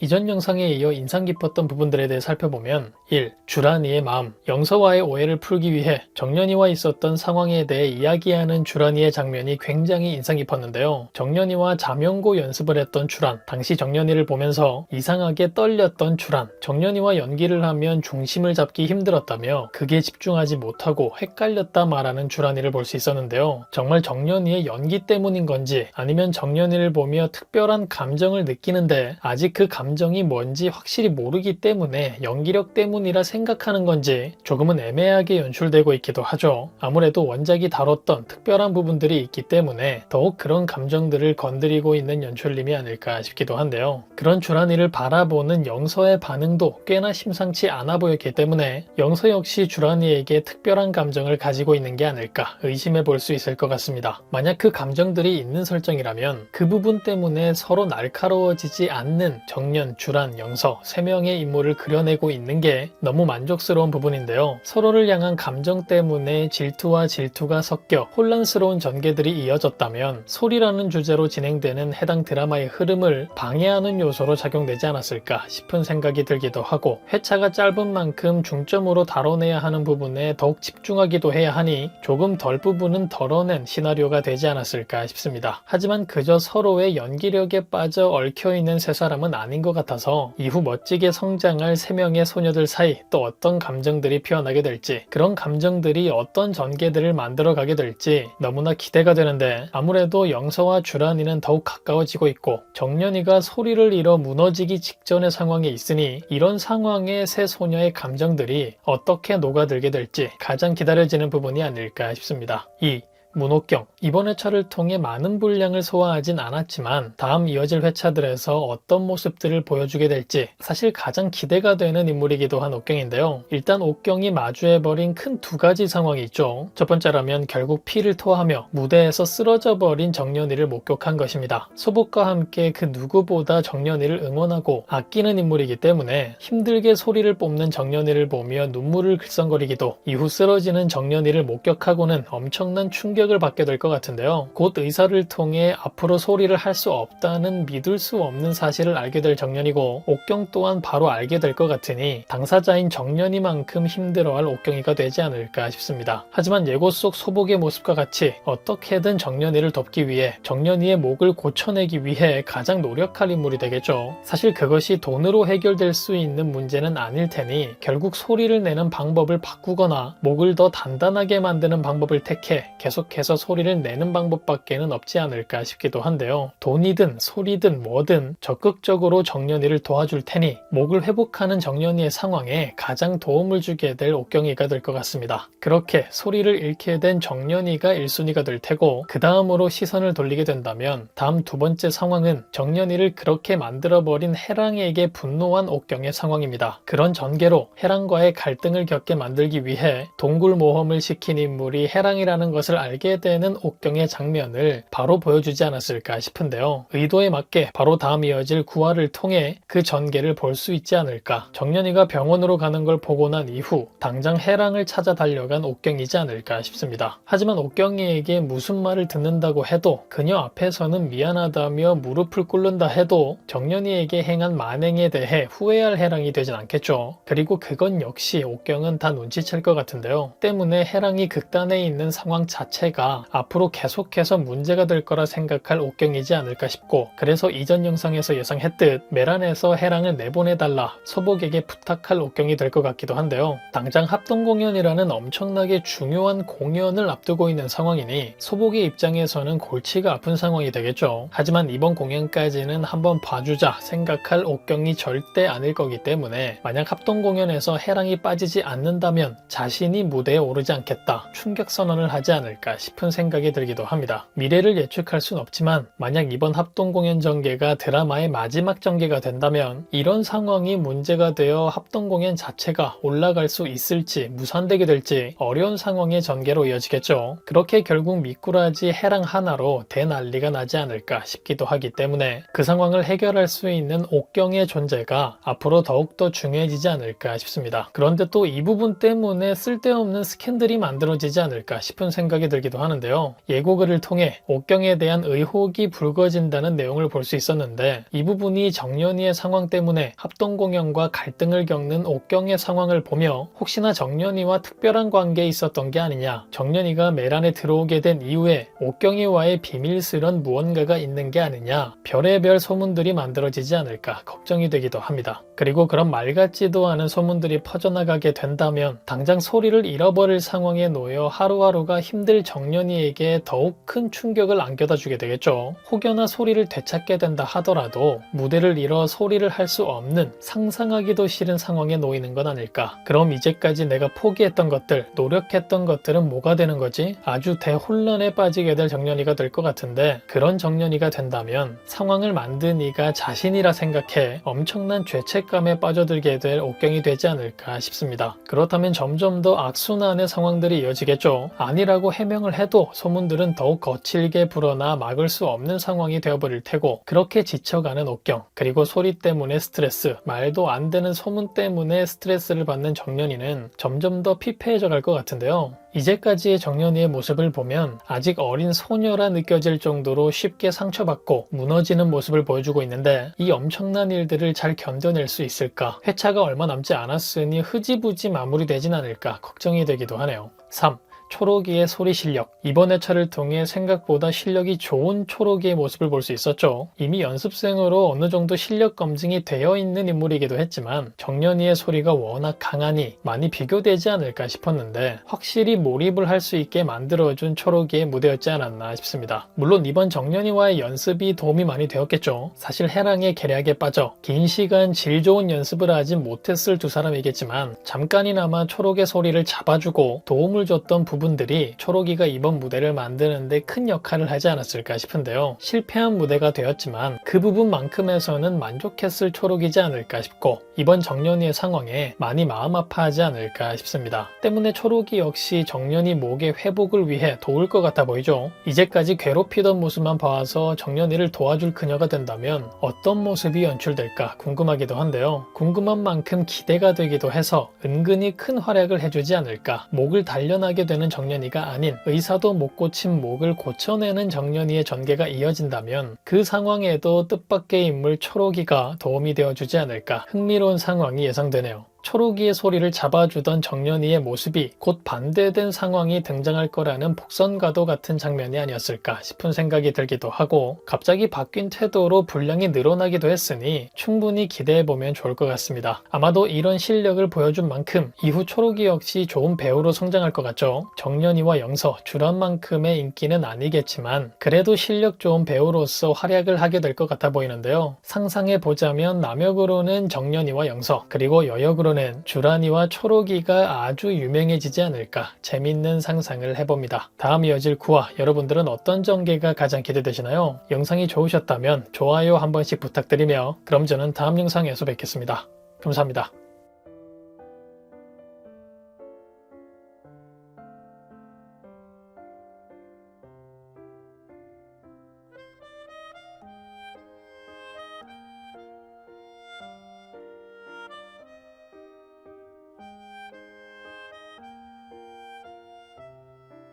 이전 영상에 이어 인상 깊었던 부분들에 대해 살펴보면 1. 주란이의 마음. 영서와의 오해를 풀기 위해 정년이와 있었던 상황에 대해 이야기하는 주란이의 장면이 굉장히 인상 깊었는데요. 정년이와 자명고 연습을 했던 주란, 당시 정년이를 보면서 이상하게 떨렸던 주란, 정년이와 연기를 하면 중심을 잡기 힘들었다며 극에 집중하지 못하고 헷갈렸다 말하는 주란이를 볼 수 있었는데요. 정말 정년이의 연기 때문인 건지 아니면 정년이를 보며 특별한 감정을 느끼는데 아직 그 감정이 뭔지 확실히 모르기 때문에 연기력 때문이라 생각하는 건지 조금은 애매하게 연출되고 있기도 하죠. 아무래도 원작이 다뤘던 특별한 부분들이 있기 때문에 더욱 그런 감정들을 건드리고 있는 연출님이 아닐까 싶기도 한데요. 그런 주란이를 바라보는 영서의 반응도 꽤나 심상치 않아 보였기 때문에 영서 역시 주란이에게 특별한 감정을 가지고 있는 게 아닐까 의심해 볼 수 있을 것 같습니다. 만약 그 감정들이 있는 설정이라면 그 부분 때문에 서로 날카로워지지 않는 정년, 주란, 영서 3명의 인물을 그려내고 있는 게 너무 만족스러운 부분인데요. 서로를 향한 감정 때문에 질투와 질투가 섞여 혼란스러운 전개들이 이어졌다면 소리라는 주제로 진행되는 해당 드라마의 흐름을 방해하는 요소로 작용되지 않았을까 싶은 생각이 들기도 하고, 회차가 짧은 만큼 중점으로 다뤄내야 하는 부분에 더욱 집중하기도 해야 하니 조금 덜 부분은 덜어낸 시나리오가 되지 않았을까 싶습니다. 하지만 그저 서로의 연기력에 빠져 얽혀있는 세 사람은 아닌 것 같아서 이후 멋지게 성장할 3명의 소녀들 사이 또 어떤 감정들이 피어나게 될지, 그런 감정들이 어떤 전개들을 만들어가게 될지 너무나 기대가 되는데, 아무래도 영서와 주란이는 더욱 가까워지고 있고 정년이가 소리를 잃어 무너지기 직전의 상황에 있으니 이런 상황에 세 소녀의 감정들이 어떻게 녹아들게 될지 가장 기다려지는 부분이 아닐까 싶습니다. 2. 문옥경. 이번 회차를 통해 많은 분량을 소화하진 않았지만 다음 이어질 회차들에서 어떤 모습들을 보여주게 될지 사실 가장 기대가 되는 인물이기도 한 옥경인데요. 일단 옥경이 마주해버린 큰 2가지 상황이 있죠. 첫 번째라면 결국 피를 토하며 무대에서 쓰러져 버린 정년이를 목격한 것입니다. 소복과 함께 그 누구보다 정년이를 응원하고 아끼는 인물이기 때문에 힘들게 소리를 뽑는 정년이를 보며 눈물을 글썽거리기도, 이후 쓰러지는 정년이를 목격하고는 엄청난 충격을 받게 될 것 같은데요. 곧 의사를 통해 앞으로 소리를 할 수 없다는 믿을 수 없는 사실을 알게 될 정년이고, 옥경 또한 바로 알게 될 것 같으니 당사자인 정년이만큼 힘들어할 옥경이가 되지 않을까 싶습니다. 하지만 예고 속 소복의 모습과 같이 어떻게든 정년이를 돕기 위해 정년이의 목을 고쳐내기 위해 가장 노력할 인물이 되겠죠. 사실 그것이 돈으로 해결될 수 있는 문제는 아닐 테니 결국 소리를 내는 방법을 바꾸거나 목을 더 단단하게 만드는 방법을 택해 계속해서 소리를 내는 방법밖에는 없지 않을까 싶기도 한데요. 돈이든 소리든 뭐든 적극적으로 정년이를 도와줄 테니 목을 회복하는 정년이의 상황에 가장 도움을 주게 될 옥경이가 될 것 같습니다. 그렇게 소리를 잃게 된 정년이가 1순위가 될 테고, 그 다음으로 시선을 돌리게 된다면 다음 2번째 상황은 정년이를 그렇게 만들어버린 해랑에게 분노한 옥경의 상황입니다. 그런 전개로 해랑과의 갈등을 겪게 만들기 위해 동굴 모험을 시킨 인물이 해랑이라는 것을 알게 되는 옥경의 장면을 바로 보여주지 않았을까 싶은데요. 의도에 맞게 바로 다음 이어질 9화를 통해 그 전개를 볼 수 있지 않을까. 정년이가 병원으로 가는 걸 보고 난 이후 당장 해랑을 찾아 달려간 옥경이지 않을까 싶습니다. 하지만 옥경이에게 무슨 말을 듣는다고 해도, 그녀 앞에서는 미안하다며 무릎을 꿇는다 해도 정년이에게 행한 만행에 대해 후회할 해랑이 되진 않겠죠. 그리고 그건 역시 옥경은 다 눈치챌 것 같은데요. 때문에 해랑이 극단에 있는 상황 자체가 앞으로 계속해서 문제가 될 거라 생각할 옥경이지 않을까 싶고, 그래서 이전 영상에서 예상했듯 메란에서 해랑을 내보내달라 소복에게 부탁할 옥경이 될 것 같기도 한데요. 당장 합동공연이라는 엄청나게 중요한 공연을 앞두고 있는 상황이니 소복의 입장에서는 골치가 아픈 상황이 되겠죠. 하지만 이번 공연까지는 한번 봐주자 생각할 옥경이 절대 아닐 거기 때문에 만약 합동공연에서 해랑이 빠지지 않는다면 자신이 무대에 오르지 않겠다 충격 선언을 하지 않을까 싶은 생각이 들기도 합니다. 미래를 예측할 순 없지만 만약 이번 합동공연 전개가 드라마의 마지막 전개가 된다면 이런 상황이 문제가 되어 합동공연 자체가 올라갈 수 있을지 무산되게 될지 어려운 상황의 전개로 이어지겠죠. 그렇게 결국 미꾸라지 해랑 하나로 대난리가 나지 않을까 싶기도 하기 때문에 그 상황을 해결할 수 있는 옥경의 존재가 앞으로 더욱더 중요해지지 않을까 싶습니다. 그런데 또 이 부분 때문에 쓸데없는 스캔들이 만들어지지 않을까 싶은 생각이 들기도 되기도 하는데요. 예고글을 통해 옥경에 대한 의혹이 불거진다는 내용을 볼 수 있었는데 이 부분이 정년이의 상황 때문에 합동공연과 갈등을 겪는 옥경의 상황을 보며 혹시나 정년이와 특별한 관계에 있었던 게 아니냐, 정년이가 메란에 들어오게 된 이후에 옥경이와의 비밀스런 무언가가 있는 게 아니냐, 별의별 소문들이 만들어지지 않을까 걱정이 되기도 합니다. 그리고 그런 말 같지도 않은 소문들이 퍼져나가게 된다면 당장 소리를 잃어버릴 상황에 놓여 하루하루가 힘들 정년이에게 더욱 큰 충격을 안겨다 주게 되겠죠. 혹여나 소리를 되찾게 된다 하더라도 무대를 잃어 소리를 할 수 없는 상상하기도 싫은 상황에 놓이는 건 아닐까. 그럼 이제까지 내가 포기했던 것들, 노력했던 것들은 뭐가 되는 거지? 아주 대혼란에 빠지게 될 정년이가 될 것 같은데, 그런 정년이가 된다면 상황을 만든 이가 자신이라 생각해 엄청난 죄책감에 빠져들게 될 옥경이 되지 않을까 싶습니다. 그렇다면 점점 더 악순환의 상황들이 이어지겠죠. 아니라고 해명을 해도 소문들은 더욱 거칠게 불어나 막을 수 없는 상황이 되어버릴 테고, 그렇게 지쳐가는 옥경, 그리고 소리 때문에 스트레스, 말도 안 되는 소문 때문에 스트레스를 받는 정년이는 점점 더 피폐해져 갈 것 같은데요. 이제까지의 정년이의 모습을 보면 아직 어린 소녀라 느껴질 정도로 쉽게 상처받고 무너지는 모습을 보여주고 있는데, 이 엄청난 일들을 잘 견뎌낼 수 있을까? 회차가 얼마 남지 않았으니 흐지부지 마무리되진 않을까 걱정이 되기도 하네요. 3. 초록이의 소리 실력. 이번 회차를 통해 생각보다 실력이 좋은 초록이의 모습을 볼 수 있었죠. 이미 연습생으로 어느 정도 실력 검증이 되어 있는 인물이기도 했지만 정년이의 소리가 워낙 강하니 많이 비교되지 않을까 싶었는데 확실히 몰입을 할 수 있게 만들어준 초록이의 무대였지 않았나 싶습니다. 물론 이번 정년이와의 연습이 도움이 많이 되었겠죠. 사실 해랑의 계략에 빠져 긴 시간 질 좋은 연습을 하지 못했을 두 사람이겠지만 잠깐이나마 초록의 소리를 잡아주고 도움을 줬던 부분들이 초록이가 이번 무대를 만드는데 큰 역할을 하지 않았을까 싶은데요. 실패한 무대가 되었지만 그 부분만큼에서는 만족했을 초록이지 않을까 싶고, 이번 정년이의 상황에 많이 마음 아파하지 않을까 싶습니다. 때문에 초록이 역시 정년이 목의 회복을 위해 도울 것 같아 보이죠. 이제까지 괴롭히던 모습만 봐서 정년이를 도와줄 그녀가 된다면 어떤 모습이 연출될까 궁금하기도 한데요. 궁금한 만큼 기대가 되기도 해서 은근히 큰 활약을 해주지 않을까. 목을 단련하게 되는 정년이가 아닌 의사도 못 고친 목을 고쳐내는 정년이의 전개가 이어진다면 그 상황에도 뜻밖의 인물 초록이가 도움이 되어주지 않을까 흥미로운 상황이 예상되네요. 초록이의 소리를 잡아주던 정년이의 모습이 곧 반대된 상황이 등장할 거라는 복선과도 같은 장면이 아니었을까 싶은 생각이 들기도 하고, 갑자기 바뀐 태도로 분량이 늘어나기도 했으니 충분히 기대해보면 좋을 것 같습니다. 아마도 이런 실력을 보여준 만큼 이후 초록이 역시 좋은 배우로 성장할 것 같죠. 정년이와 영서, 주란만큼의 인기는 아니겠지만 그래도 실력 좋은 배우로서 활약을 하게 될 것 같아 보이는데요. 상상해보자면 남역으로는 정년이와 영서, 그리고 여역으로 는 주란이와 초록이가 아주 유명해지지 않을까 재밌는 상상을 해봅니다. 다음 이어질 9화 여러분들은 어떤 전개가 가장 기대되시나요? 영상이 좋으셨다면 좋아요 한 번씩 부탁드리며 그럼 저는 다음 영상에서 뵙겠습니다. 감사합니다.